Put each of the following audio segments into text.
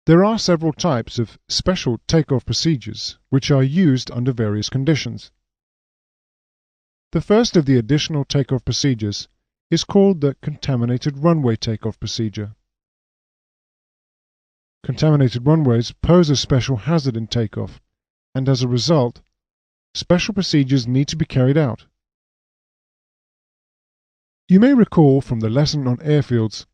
There are several types of special takeoff procedures which are used under various conditions. The first of the additional takeoff procedures is called the contaminated runway takeoff procedure. Contaminated runways pose a special hazard in takeoff, and as a result, special procedures need to be carried out. You may recall from the lesson on airfields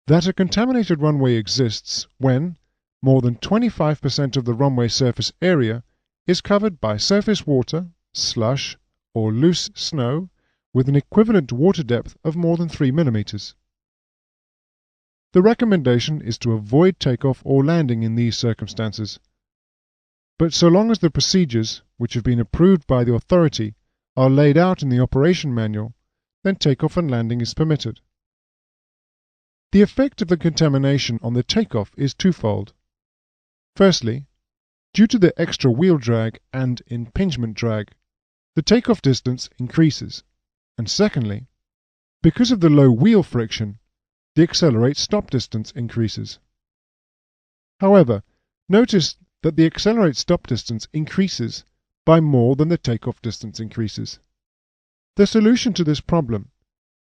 that a contaminated runway exists when more than 25% of the runway surface area is covered by surface water, slush, or loose snow with an equivalent water depth of more than 3 millimeters. The recommendation is to avoid takeoff or landing in these circumstances, but so long as the procedures, which have been approved by the authority, are laid out in the operation manual, then takeoff and landing is permitted. The effect of the contamination on the takeoff is twofold. Firstly, due to the extra wheel drag and impingement drag, the takeoff distance increases, and secondly, because of the low wheel friction, the accelerate-stop distance increases. However, notice that the accelerate-stop distance increases by more than the takeoff distance increases. The solution to this problem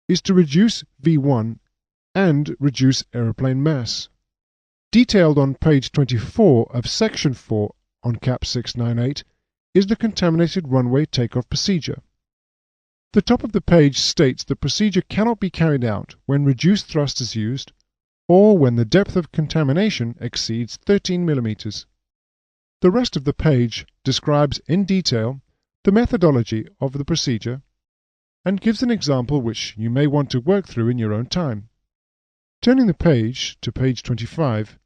is to reduce V1 and reduce aeroplane mass. Detailed on page 24 of section 4 on CAP 698 is the contaminated runway takeoff procedure. The top of the page states the procedure cannot be carried out when reduced thrust is used or when the depth of contamination exceeds 13 millimeters. The rest of the page describes in detail the methodology of the procedure and gives an example which you may want to work through in your own time. Turning the page to page 25,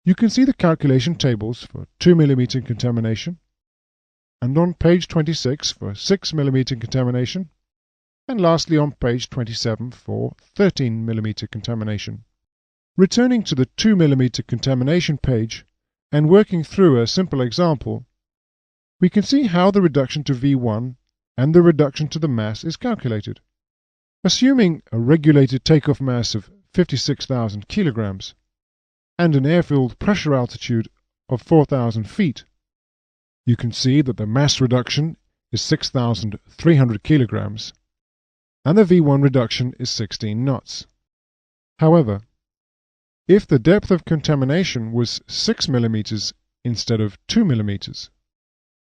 you can see the calculation tables for 2 mm contamination, and on page 26 for 6 mm contamination, and lastly on page 27 for 13 mm contamination. Returning to the 2 mm contamination page and working through a simple example, we can see how the reduction to V1 and the reduction to the mass is calculated. Assuming a regulated takeoff mass of 56,000 kilograms and an airfield pressure altitude of 4,000 feet, you can see that the mass reduction is 6,300 kilograms and the V1 reduction is 16 knots. However, if the depth of contamination was 6 millimeters instead of 2 millimeters,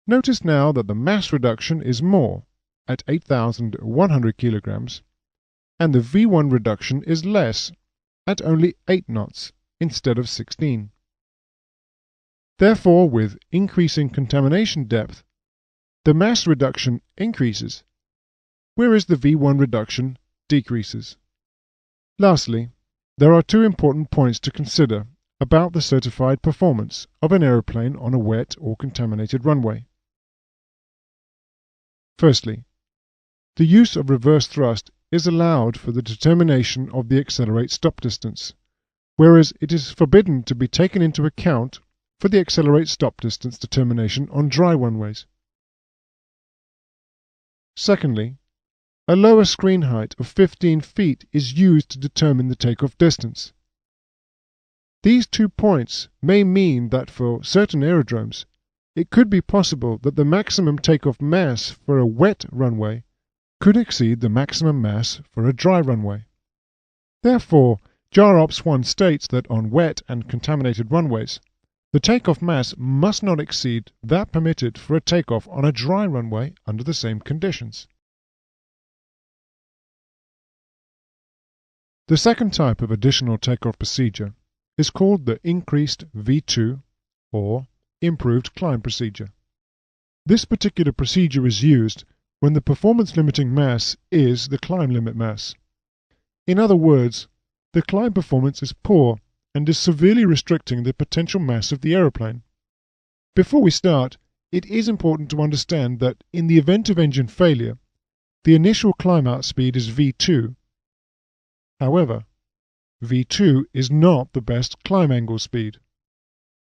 notice now that the mass reduction is more, at 8,100 kilograms, and the V1 reduction is less, at only 8 knots instead of 16. Therefore, with increasing contamination depth, the mass reduction increases, whereas the V1 reduction decreases. Lastly, there are two important points to consider about the certified performance of an aeroplane on a wet or contaminated runway. Firstly, the use of reverse thrust is allowed for the determination of the accelerate-stop distance, whereas it is forbidden to be taken into account for the accelerate-stop distance determination on dry runways. Secondly, a lower screen height of 15 feet is used to determine the takeoff distance. These 2 points may mean that for certain aerodromes, it could be possible that the maximum takeoff mass for a wet runway could exceed the maximum mass for a dry runway. Therefore, JAR Ops 1 states that on wet and contaminated runways, the takeoff mass must not exceed that permitted for a takeoff on a dry runway under the same conditions. The second type of additional takeoff procedure is called the increased V2 or improved climb procedure. This particular procedure is used when the performance limiting mass is the climb limit mass. In other words, the climb performance is poor and is severely restricting the potential mass of the aeroplane. Before we start, it is important to understand that in the event of engine failure, the initial climb-out speed is V2. However, V2 is not the best climb angle speed.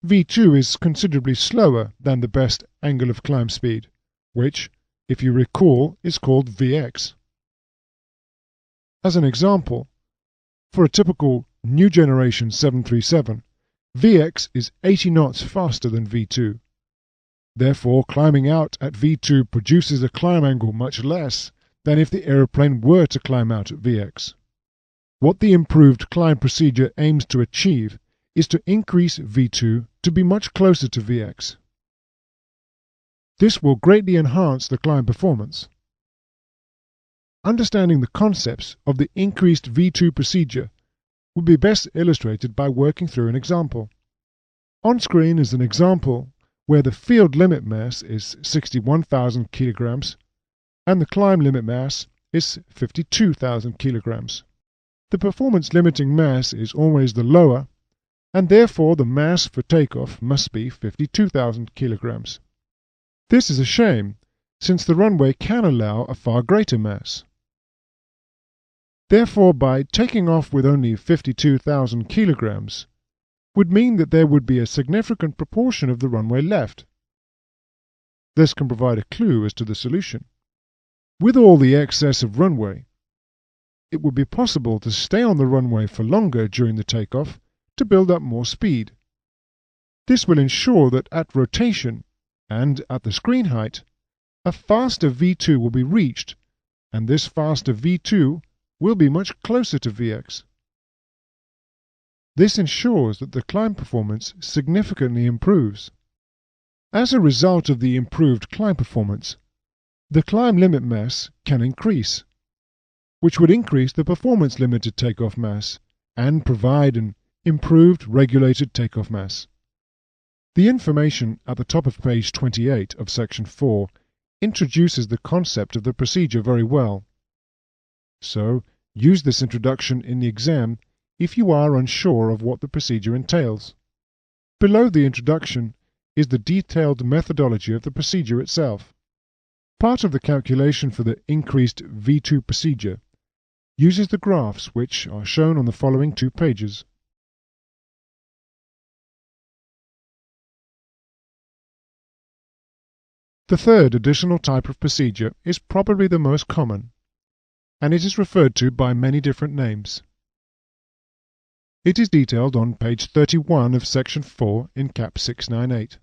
V2 is considerably slower than the best angle of climb speed, which, if you recall, is called Vx. As an example, for a typical new generation 737, Vx is 80 knots faster than V2. Therefore, climbing out at V2 produces a climb angle much less than if the aeroplane were to climb out at Vx. What the improved climb procedure aims to achieve is to increase V2 to be much closer to Vx. This will greatly enhance the climb performance. Understanding the concepts of the increased V2 procedure will be best illustrated by working through an example. On screen is an example where the field limit mass is 61,000 kilograms and the climb limit mass is 52,000 kilograms. The performance limiting mass is always the lower, and therefore the mass for takeoff must be 52,000 kilograms. This is a shame, since the runway can allow a far greater mass. Therefore, by taking off with only 52,000 kilograms would mean that there would be a significant proportion of the runway left. This can provide a clue as to the solution. With all the excess of runway, it would be possible to stay on the runway for longer during the takeoff to build up more speed. This will ensure that at rotation and at the screen height, a faster V2 will be reached, and this faster V2 will be much closer to Vx. This ensures that the climb performance significantly improves. As a result of the improved climb performance, the climb limit mass can increase, which would increase the performance limited takeoff mass and provide an improved regulated takeoff mass. The information at the top of page 28 of section 4 introduces the concept of the procedure very well. So, use this introduction in the exam if you are unsure of what the procedure entails. Below the introduction is the detailed methodology of the procedure itself. Part of the calculation for the increased V2 procedure uses the graphs which are shown on the following 2 pages. The third additional type of procedure is probably the most common, and it is referred to by many different names. It is detailed on page 31 of section 4 in Cap 698.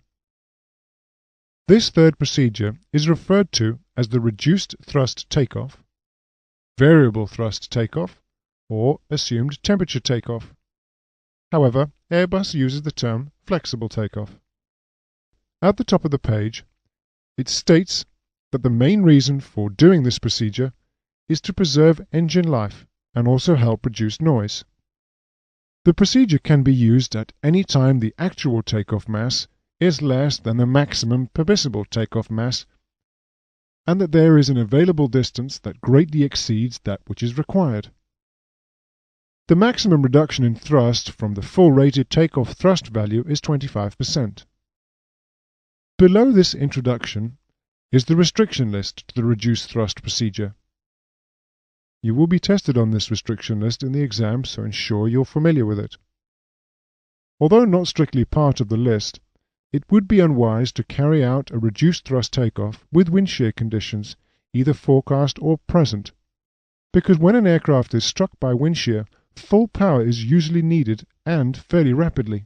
This third procedure is referred to as the reduced thrust takeoff, variable thrust takeoff, or assumed temperature takeoff. However, Airbus uses the term flexible takeoff. At the top of the page, it states that the main reason for doing this procedure is to preserve engine life and also help reduce noise. The procedure can be used at any time the actual takeoff mass is less than the maximum permissible takeoff mass, and that there is an available distance that greatly exceeds that which is required. The maximum reduction in thrust from the full rated takeoff thrust value is 25%. Below this introduction is the restriction list to the reduced thrust procedure. You will be tested on this restriction list in the exam, so ensure you're familiar with it. Although not strictly part of the list, it would be unwise to carry out a reduced thrust takeoff with wind shear conditions, either forecast or present, because when an aircraft is struck by wind shear, full power is usually needed and fairly rapidly.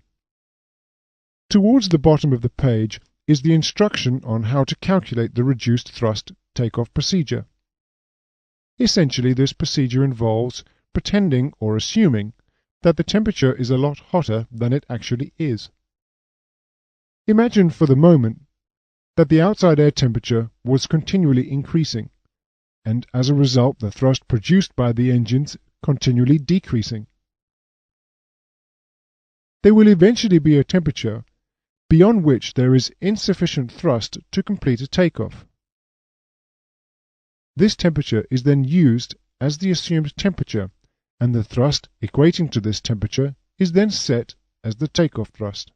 Towards the bottom of the page is the instruction on how to calculate the reduced thrust takeoff procedure. Essentially, this procedure involves pretending or assuming that the temperature is a lot hotter than it actually is. Imagine for the moment that the outside air temperature was continually increasing, and as a result the thrust produced by the engines continually decreasing. There will eventually be a temperature beyond which there is insufficient thrust to complete a takeoff. This temperature is then used as the assumed temperature, and the thrust equating to this temperature is then set as the takeoff thrust.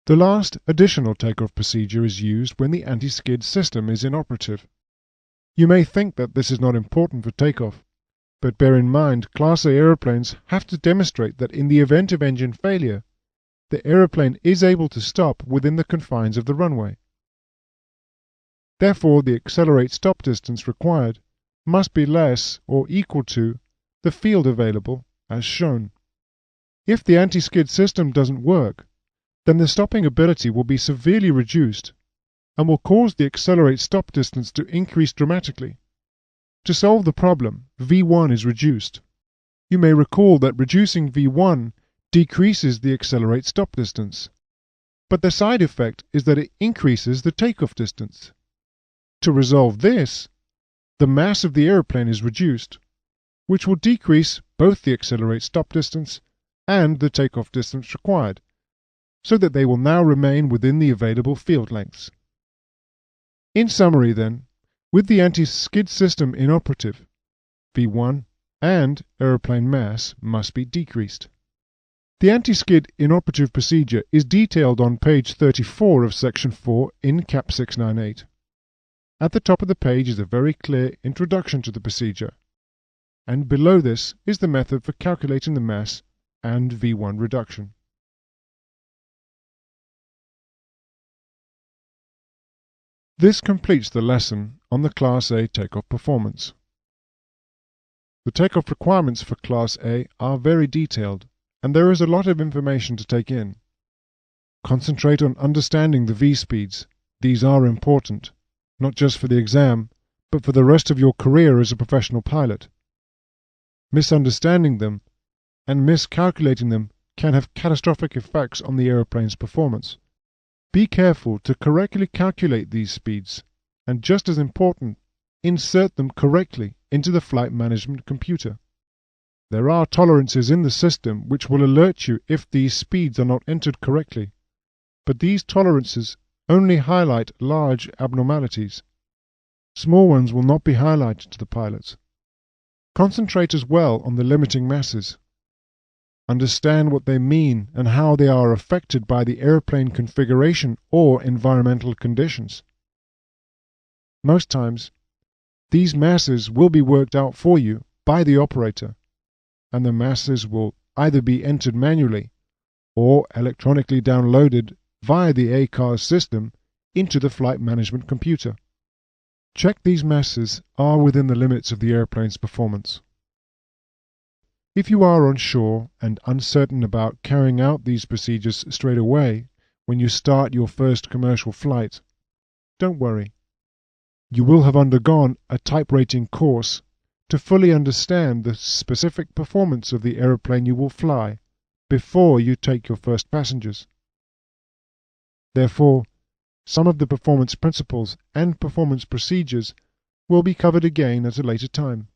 The last additional takeoff procedure is used when the anti-skid system is inoperative. You may think that this is not important for takeoff, but bear in mind Class A aeroplanes have to demonstrate that in the event of engine failure, the aeroplane is able to stop within the confines of the runway. Therefore, the accelerate stop distance required must be less or equal to the field available as shown. If the anti-skid system doesn't work, then the stopping ability will be severely reduced and will cause the accelerate stop distance to increase dramatically. To solve the problem, V1 is reduced. You may recall that reducing V1 decreases the accelerate stop distance, but the side effect is that it increases the takeoff distance. To resolve this, the mass of the aeroplane is reduced, which will decrease both the accelerate stop distance and the takeoff distance required, so that they will now remain within the available field lengths. In summary then, with the anti-skid system inoperative, V1 and aeroplane mass must be decreased. The anti-skid inoperative procedure is detailed on page 34 of section 4 in CAP 698. At the top of the page is a very clear introduction to the procedure, and below this is the method for calculating the mass and V1 reduction. This completes the lesson on the Class A takeoff performance. The takeoff requirements for Class A are very detailed, and there is a lot of information to take in. Concentrate on understanding the V-speeds. These are important, not just for the exam, but for the rest of your career as a professional pilot. Misunderstanding them and miscalculating them can have catastrophic effects on the aeroplane's performance. Be careful to correctly calculate these speeds, and just as important, insert them correctly into the flight management computer. There are tolerances in the system which will alert you if these speeds are not entered correctly, but these tolerances only highlight large abnormalities. Small ones will not be highlighted to the pilots. Concentrate as well on the limiting masses. Understand what they mean and how they are affected by the airplane configuration or environmental conditions. Most times, these masses will be worked out for you by the operator, and the masses will either be entered manually or electronically downloaded via the ACARS system into the flight management computer. Check these masses are within the limits of the airplane's performance. If you are unsure and uncertain about carrying out these procedures straight away when you start your first commercial flight, don't worry. You will have undergone a type rating course to fully understand the specific performance of the aeroplane you will fly before you take your first passengers. Therefore, some of the performance principles and performance procedures will be covered again at a later time.